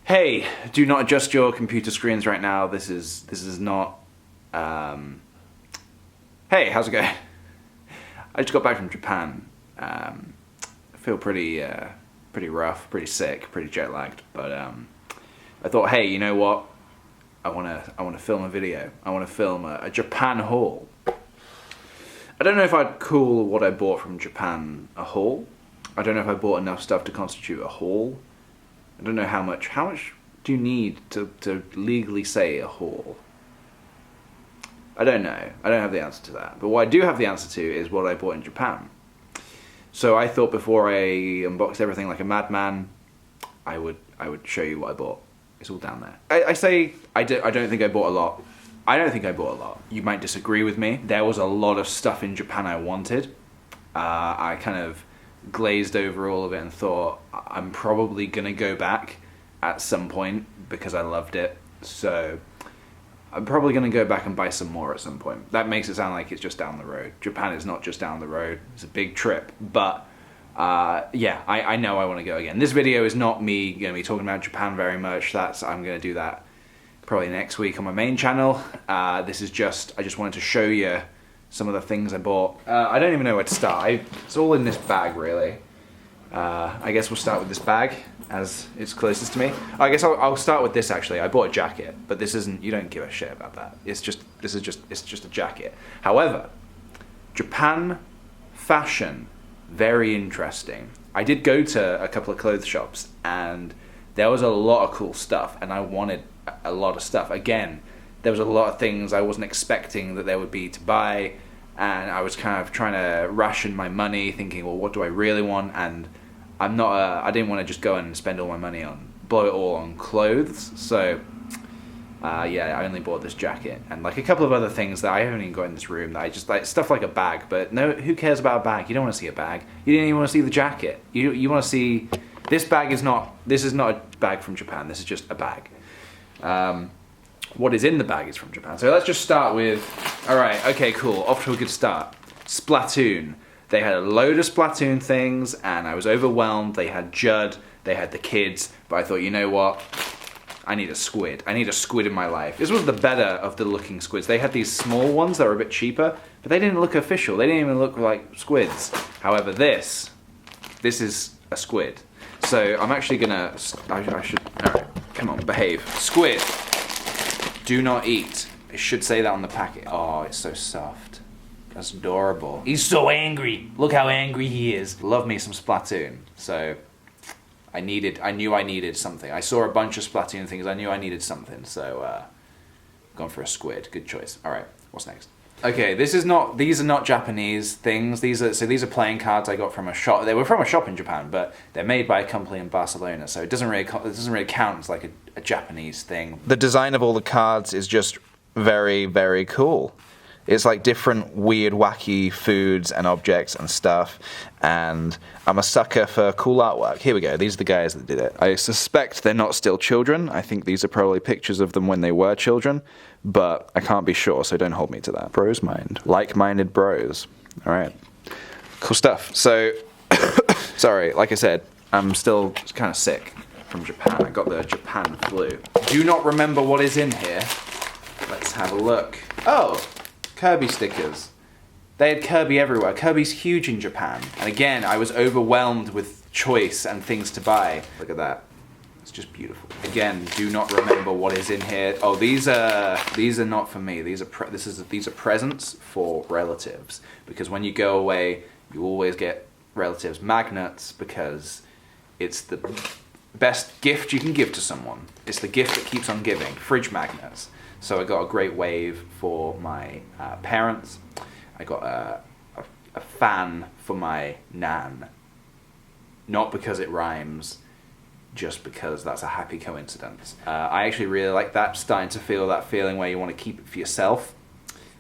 Hey, do not adjust your computer screens right now. This is not. Hey, how's it going? I just got back from Japan. I feel pretty rough, pretty sick, pretty jet lagged. But I thought, hey, you know what? I wanna film a video. I wanna film a Japan haul. I don't know if I'd call what I bought from Japan a haul. I don't know if I bought enough stuff to constitute a haul. I don't know how much do you need to legally say a haul? I don't know. I don't have the answer to that. But what I do have the answer to is what I bought in Japan. So I thought before I unboxed everything like a madman, I would show you what I bought. It's all down there. I don't think I bought a lot. I don't think I bought a lot. You might disagree with me. There was a lot of stuff in Japan I wanted. I kind of glazed over all of it and thought I'm probably gonna go back at some point because I loved it. So I'm probably gonna go back and buy some more at some point. That makes it sound like it's just down the road. Japan is not just down the road. It's a big trip. But yeah, I know I want to go again. This video is not me gonna be talking about Japan very much. I'm gonna do that probably next week on my main channel. This is I just wanted to show you some of the things I bought. I don't even know where to start. It's all in this bag, really. I guess we'll start with this bag, as it's closest to me. I guess I'll start with this, actually. I bought a jacket, but this isn't, you don't give a shit about that. It's just a jacket. However, Japan fashion, very interesting. I did go to a couple of clothes shops, and there was a lot of cool stuff, and I wanted a lot of stuff. Again, there was a lot of things I wasn't expecting that there would be to buy, and I was kind of trying to ration my money, thinking, well, what do I really want? And I didn't want to just go and spend all my money blow it all on clothes. So yeah, I only bought this jacket and like a couple of other things that I haven't even got in this room that I just like, stuff like a bag. But no, who cares about a bag? You don't want to see a bag. You didn't even want to see the jacket. You want to see, this is not a bag from Japan. This is just a bag. What is in the bag is from Japan. So let's just start with, alright, okay, cool, off to a good start. Splatoon. They had a load of Splatoon things, and I was overwhelmed. They had Judd, they had the kids, but I thought, you know what? I need a squid. I need a squid in my life. This was the better of the looking squids. They had these small ones that were a bit cheaper, but they didn't look official. They didn't even look like squids. However, this is a squid. So I'm actually gonna, I should, alright, come on, behave. Squid. Do not eat. It should say that on the packet. Oh, it's so soft. That's adorable. He's so angry. Look how angry he is. Love me some Splatoon. So I knew I needed something. I saw a bunch of Splatoon things. I knew I needed something. So gone for a squid. Good choice. All right. What's next? Okay, these are not Japanese things. These are playing cards I got from a shop. They were from a shop in Japan, but they're made by a company in Barcelona, so it doesn't really count as like a Japanese thing. The design of all the cards is just very, very cool. It's like different weird, wacky foods and objects and stuff, and I'm a sucker for cool artwork. Here we go. These are the guys that did it. I suspect they're not still children. I think these are probably pictures of them when they were children, but I can't be sure, so don't hold me to that. Bros mind. Like-minded bros. All right. Cool stuff. So, sorry, like I said, I'm still kind of sick from Japan. I got the Japan flu. Do not remember what is in here. Let's have a look. Oh, Kirby stickers. They had Kirby everywhere. Kirby's huge in Japan. And again, I was overwhelmed with choice and things to buy. Look at that. It's just beautiful. Again, do not remember what is in here. Oh, these are not for me. These are presents for relatives, because when you go away, you always get relatives magnets, because it's the best gift you can give to someone. It's the gift that keeps on giving. Fridge magnets. So I got a great wave for my parents. I got a fan for my nan. Not because it rhymes, just because that's a happy coincidence. I actually really like that, starting to feel that feeling where you want to keep it for yourself,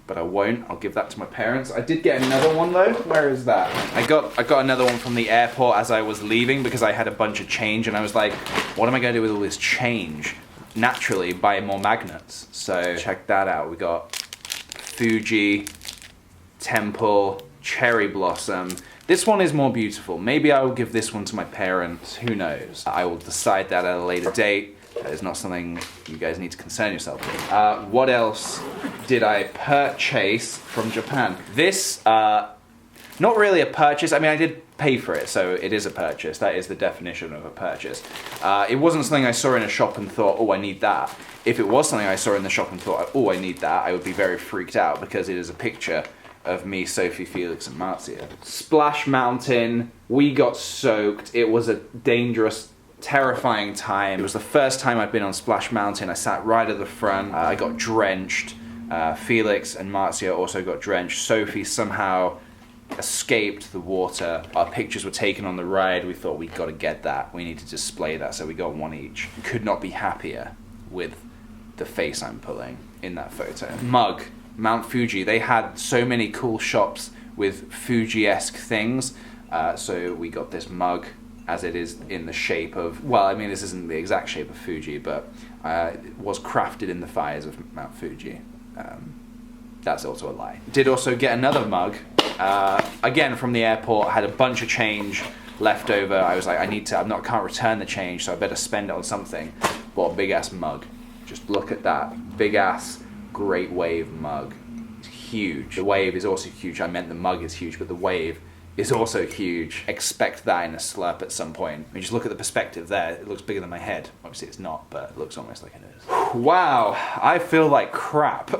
but I won't. I'll give that to my parents. I did get another one though. Where is that? I got another one from the airport as I was leaving, because I had a bunch of change and I was like, what am I going to do with all this change? Naturally, buy more magnets. So check that out. We got Fuji, Temple, Cherry Blossom. This one is more beautiful. Maybe I will give this one to my parents. Who knows? I will decide that at a later date. That is not something you guys need to concern yourself with. What else did I purchase from Japan? This, not really a purchase. I mean, I did pay for it, so it is a purchase. That is the definition of a purchase. It wasn't something I saw in a shop and thought, oh, I need that. If it was something I saw in the shop and thought, oh, I need that, I would be very freaked out because it is a picture of me, Sophie, Felix, and Marzia. Splash Mountain, we got soaked. It was a dangerous, terrifying time. It was the first time I'd been on Splash Mountain. I sat right at the front. I got drenched. Felix and Marzia also got drenched. Sophie somehow escaped the water. Our pictures were taken on the ride. We thought we'd got to get that. We need to display that, so we got one each. Could not be happier with the face I'm pulling in that photo. Mug, Mount Fuji. They had so many cool shops with Fuji-esque things, so we got this mug as it is in the shape of, well, I mean, this isn't the exact shape of Fuji, but it was crafted in the fires of Mount Fuji. That's also a lie. Did also get another mug, again from the airport. Had a bunch of change left over. I was like, can't return the change, so I better spend it on something. Bought a big ass mug. Just look at that big ass Great Wave mug. It's huge. The wave is also huge. I meant the mug is huge, but the wave is also huge. Expect that in a slurp at some point. I mean, just look at the perspective there. It looks bigger than my head. Obviously it's not, but it looks almost like it is. Wow, I feel like crap.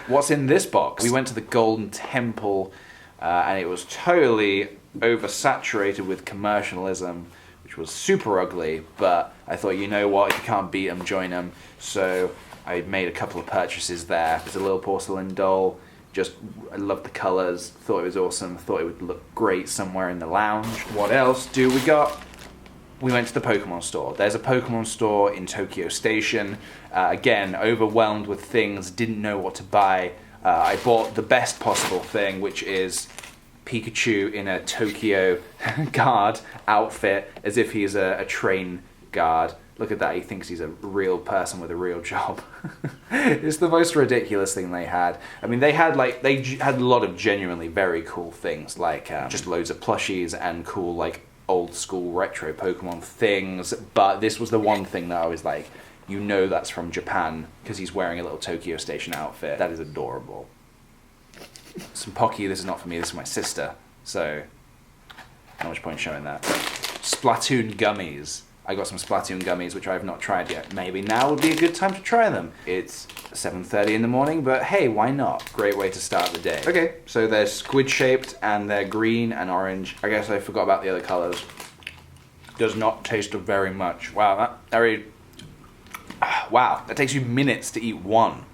What's in this box? We went to the Golden Temple, and it was totally oversaturated with commercialism, which was super ugly, but I thought, you know what, if you can't beat them, join them. So I made a couple of purchases there. There's a little porcelain doll. I loved the colors, thought it was awesome, thought it would look great somewhere in the lounge. What else do we got? We went to the Pokemon store. There's a Pokemon store in Tokyo Station. Again, overwhelmed with things, didn't know what to buy. I bought the best possible thing, which is Pikachu in a Tokyo guard outfit, as if he's a train guard. Look at that, he thinks he's a real person with a real job. It's the most ridiculous thing they had. I mean, they had a lot of genuinely very cool things, like just loads of plushies and cool, like, old school retro Pokemon things, but this was the one thing that I was like, you know that's from Japan, because he's wearing a little Tokyo Station outfit. That is adorable. Some Pocky, this is not for me, this is my sister, so not much point showing that. Splatoon gummies. I got some Splatoon gummies, which I have not tried yet. Maybe now would be a good time to try them. It's 7:30 in the morning, but hey, why not? Great way to start the day. Okay, so they're squid-shaped, and they're green and orange. I guess I forgot about the other colors. Does not taste of very much. Wow, wow, that takes you minutes to eat one.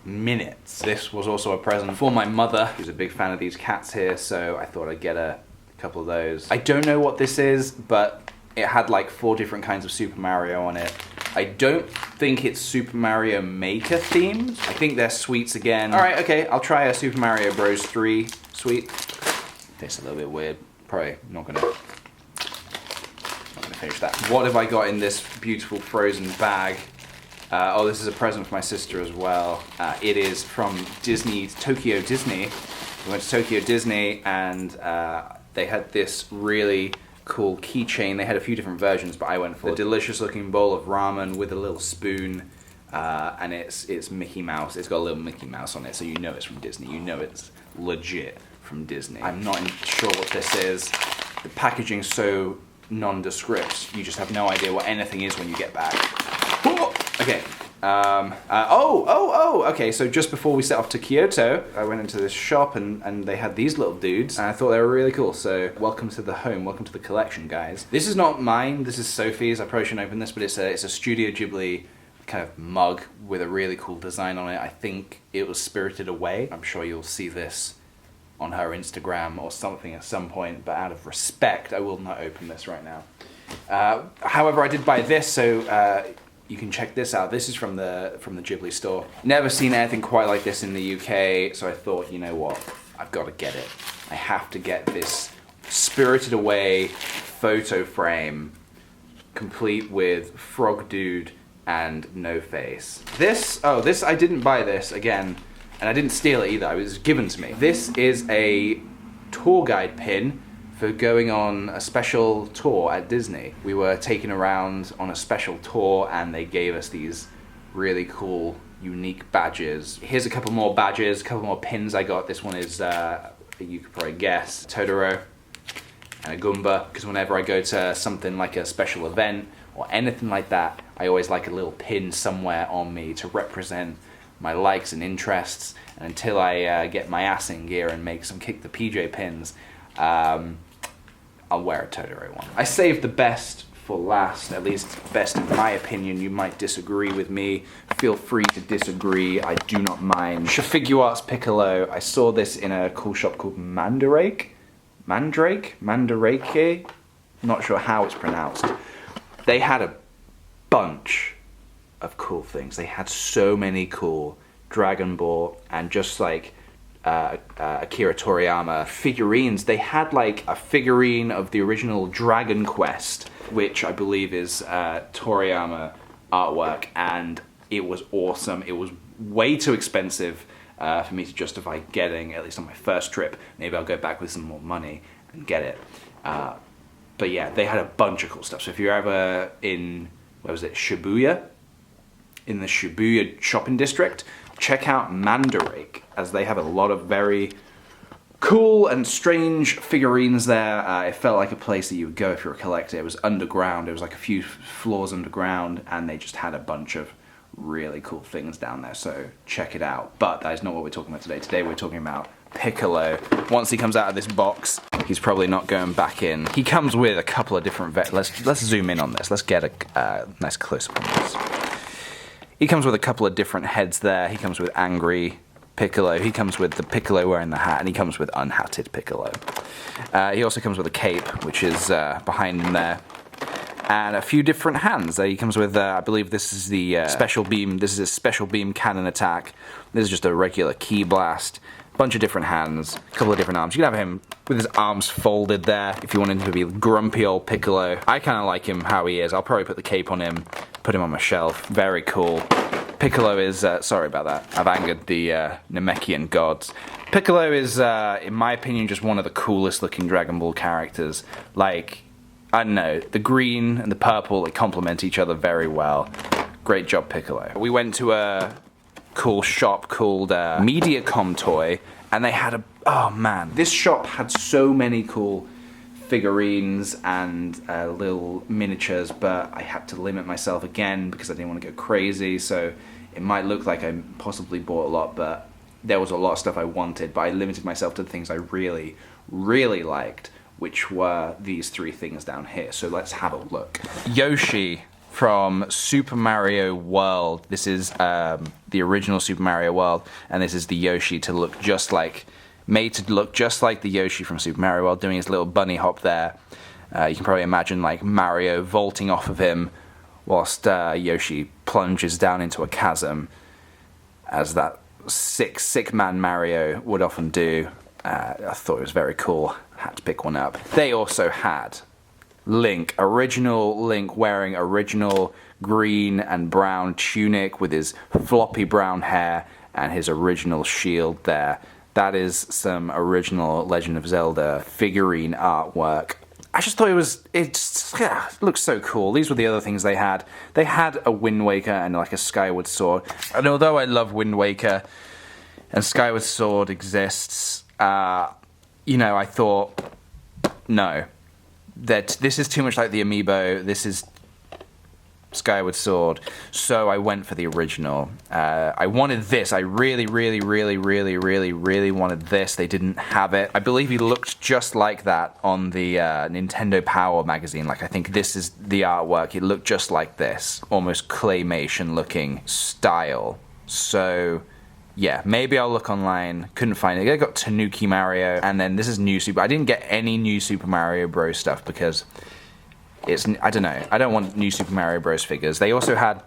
Minutes. This was also a present for my mother, who's a big fan of these cats here, so I thought I'd get a couple of those. I don't know what this is, but it had like 4 different kinds of Super Mario on it. I don't think it's Super Mario Maker themed. I think they're sweets again. Alright, okay, I'll try a Super Mario Bros. 3 sweet. Tastes a little bit weird. Probably not gonna finish that. What have I got in this beautiful frozen bag? Oh, this is a present for my sister as well. It is from Disney, Tokyo Disney. We went to Tokyo Disney and they had this really cool keychain. They had a few different versions, but I went for the delicious looking bowl of ramen with a little spoon, and it's Mickey Mouse. It's got a little Mickey Mouse on it, so you know it's from Disney. You know it's legit from Disney. I'm not sure what this is. The packaging's so nondescript, you just have no idea what anything is when you get back. Okay. Okay, so just before we set off to Kyoto, I went into this shop and they had these little dudes, and I thought they were really cool, so welcome to the home, welcome to the collection, guys. This is not mine, this is Sophie's. I probably shouldn't open this, but it's a Studio Ghibli kind of mug with a really cool design on it. I think it was Spirited Away. I'm sure you'll see this on her Instagram or something at some point, but out of respect, I will not open this right now. However, I did buy this, so you can check this out. This is from the Ghibli store. Never seen anything quite like this in the UK, so I thought, you know what, I've got to get it. I have to get this Spirited Away photo frame, complete with Frog Dude and No Face. This, I didn't buy this, again, and I didn't steal it either, it was given to me. This is a tour guide pin for going on a special tour at Disney. We were taken around on a special tour and they gave us these really cool, unique badges. Here's a couple more badges, a couple more pins I got. This one is, you could probably guess, Totoro and a Goomba, because whenever I go to something like a special event or anything like that, I always like a little pin somewhere on me to represent my likes and interests. And until I get my ass in gear and make some Kick the PJ pins, I'll wear a Totoro one. I saved the best for last, at least best in my opinion. You might disagree with me. Feel free to disagree. I do not mind. Figurines Piccolo. I saw this in a cool shop called Mandarake? Mandarake? Not sure how it's pronounced. They had a bunch of cool things. They had so many cool Dragon Ball and just like Akira Toriyama figurines. They had like a figurine of the original Dragon Quest, which I believe is Toriyama artwork, and it was awesome. It was way too expensive for me to justify getting, at least on my first trip. Maybe I'll go back with some more money and get it. But yeah, they had a bunch of cool stuff. So if you're ever in, where was it, Shibuya? In the Shibuya shopping district, check out Mandarake, as they have a lot of very cool and strange figurines there. It felt like a place that you would go if you're a collector. It was underground. It was like a few floors underground, and they just had a bunch of really cool things down there. So check it out. But that is not what we're talking about today. Today we're talking about Piccolo. Once he comes out of this box, he's probably not going back in. He comes with a couple of different let's zoom in on this. Let's get a nice close-up on this. He comes with a couple of different heads there. He comes with angry Piccolo. He comes with the Piccolo wearing the hat, and he comes with unhatted Piccolo. He also comes with a cape, which is behind him there, and a few different hands. He comes with, I believe this is the special beam. This is a special beam cannon attack. This is just a regular ki blast. Bunch of different hands, a couple of different arms. You can have him with his arms folded there if you want him to be grumpy old Piccolo. I kind of like him how he is. I'll probably put the cape on him, put him on my shelf. Very cool. Piccolo is, sorry about that, I've angered the Namekian gods. Piccolo is, in my opinion, just one of the coolest looking Dragon Ball characters. Like, I don't know, the green and the purple, they complement each other very well. Great job, Piccolo. We went to a cool shop called Mediacom Toy, and they had oh man, this shop had so many cool figurines and little miniatures, but I had to limit myself again because I didn't want to go crazy. So it might look like I possibly bought a lot, but there was a lot of stuff I wanted, but I limited myself to the things I really, really liked, which were these three things down here. So let's have a look. Yoshi from Super Mario World. This is the original Super Mario World, and this is the Yoshi to look just like, made to look just like the Yoshi from Super Mario World, doing his little bunny hop there. You can probably imagine like Mario vaulting off of him whilst Yoshi plunges down into a chasm, as that sick man Mario would often do. I thought it was very cool. Had to pick one up. They also had Link, original Link, wearing original green and brown tunic with his floppy brown hair and his original shield there. That is some original Legend of Zelda figurine artwork. I just thought it looks so cool. These were the other things they had. They had a Wind Waker and like a Skyward Sword. And although I love Wind Waker and Skyward Sword exists, you know, I thought, no, that this is too much like the Amiibo. This is Skyward Sword. So I went for the original. I wanted this. I really wanted this. They didn't have it. I believe he looked just like that on the Nintendo Power magazine. Like, I think this is the artwork. It looked just like this. Almost claymation looking style. So yeah, maybe I'll look online. Couldn't find it. I got Tanuki Mario, and then this is New Super. I didn't get any New Super Mario Bros. Stuff because it's, I don't know. I don't want New Super Mario Bros. Figures. They also had,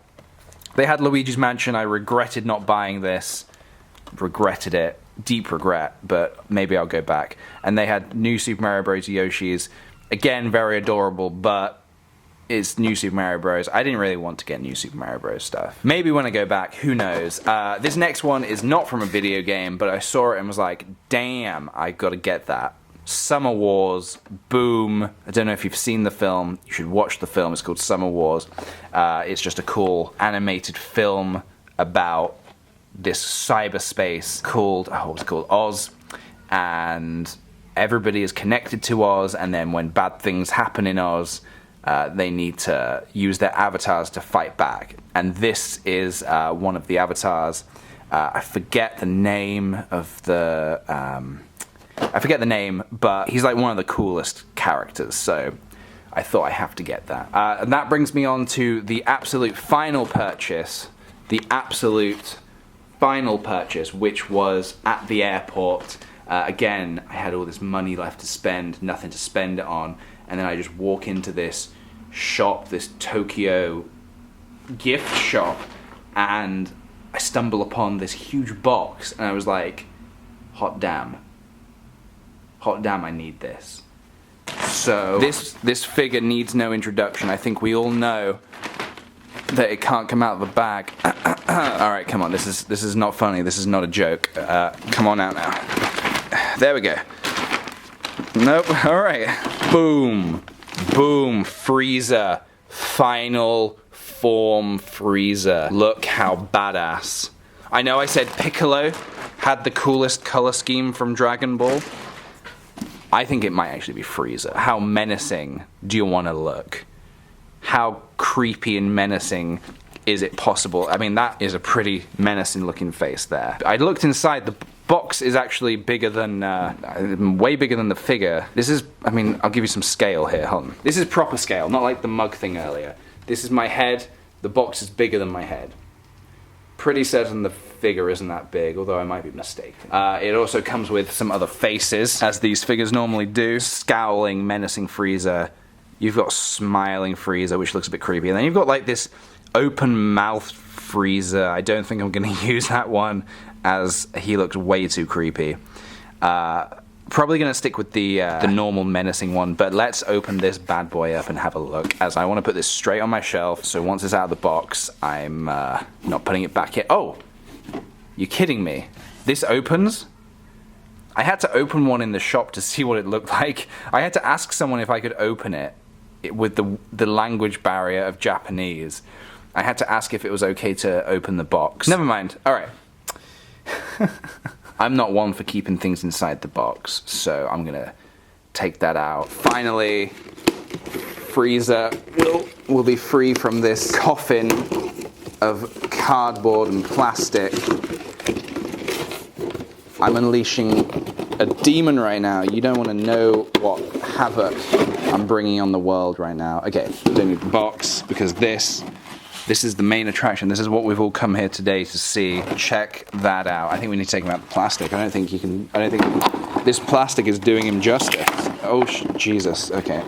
Luigi's Mansion. I regretted not buying this. Regretted it. Deep regret, but maybe I'll go back. And they had New Super Mario Bros. Yoshi's. Again, very adorable, but it's New Super Mario Bros. I didn't really want to get New Super Mario Bros. Stuff. Maybe when I go back, who knows. This next one is not from a video game, but I saw it and was like, damn, I gotta get that. Summer Wars, boom. I don't know if you've seen the film. You should watch the film. It's called Summer Wars. It's just a cool animated film about this cyberspace called, what was it called? Oz. And everybody is connected to Oz, and then when bad things happen in Oz, they need to use their avatars to fight back. And this is one of the avatars. I forget the name of the... I forget the name, but he's like one of the coolest characters, so I thought I have to get that. And that brings me on to the absolute final purchase. The absolute final purchase, which was at the airport. Again, I had all this money left to spend, nothing to spend it on, and then I just walk into this shop, this Tokyo gift shop, and I stumble upon this huge box, and I was like, hot damn, I need this. So this figure needs no introduction. I think we all know that it can't come out of the bag. All right, come on, this is not funny, this is not a joke. Come on out now. There we go. Nope, all right. Boom, boom, Frieza, final form Frieza. Look how badass. I know I said Piccolo had the coolest color scheme from Dragon Ball. I think it might actually be Frieza. How menacing do you want to look? How creepy and menacing is it possible? I mean, that is a pretty menacing looking face there. I looked inside, the box is actually bigger than, way bigger than the figure. This is, I mean, I'll give you some scale here, hold on. This is proper scale, not like the mug thing earlier. This is my head, the box is bigger than my head. Pretty certain the figure isn't that big, although I might be mistaken. It also comes with some other faces, as these figures normally do. Scowling, menacing Frieza. You've got smiling Frieza, which looks a bit creepy. And then you've got like this open mouth Frieza. I don't think I'm gonna use that one, as he looks way too creepy. Probably gonna stick with the normal menacing one, but let's open this bad boy up and have a look, as I want to put this straight on my shelf, so once it's out of the box, I'm not putting it back yet. Oh! You're kidding me. This opens? I had to open one in the shop to see what it looked like. I had to ask someone if I could open it with the language barrier of Japanese. I had to ask if it was okay to open the box. Never mind. Alright. I'm not one for keeping things inside the box, so I'm gonna take that out. Finally, Frieza will be free from this coffin of cardboard and plastic. I'm unleashing a demon right now. You don't want to know what havoc I'm bringing on the world right now. Okay, don't need the box, because this is the main attraction. This is what we've all come here today to see. Check that out. I think we need to take him out the plastic. I don't think this plastic is doing him justice. Oh, Jesus. Okay.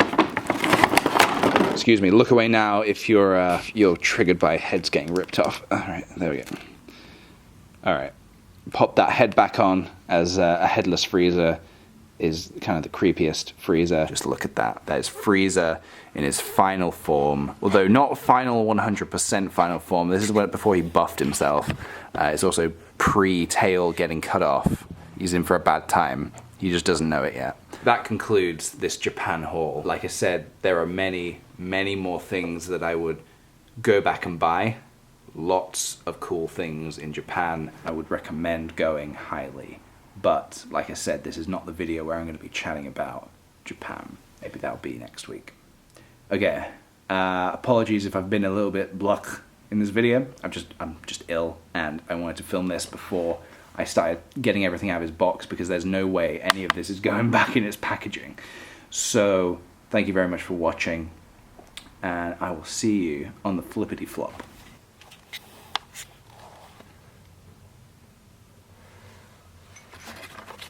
Excuse me. Look away now if you're triggered by heads getting ripped off. All right, there we go. All right. Pop that head back on, as a headless Frieza is kind of the creepiest Frieza. Just look at that. That is Frieza in his final form. Although not final 100% final form. This is before he buffed himself. It's also pre-tail getting cut off. He's in for a bad time. He just doesn't know it yet. That concludes this Japan haul. Like I said, there are many, many more things that I would go back and buy. Lots of cool things in Japan. I would recommend going highly. But, like I said, this is not the video where I'm going to be chatting about Japan. Maybe that'll be next week. Okay, apologies if I've been a little bit bluck in this video. I'm just ill, and I wanted to film this before I started getting everything out of his box, because there's no way any of this is going back in its packaging. So, thank you very much for watching, and I will see you on the flippity flop.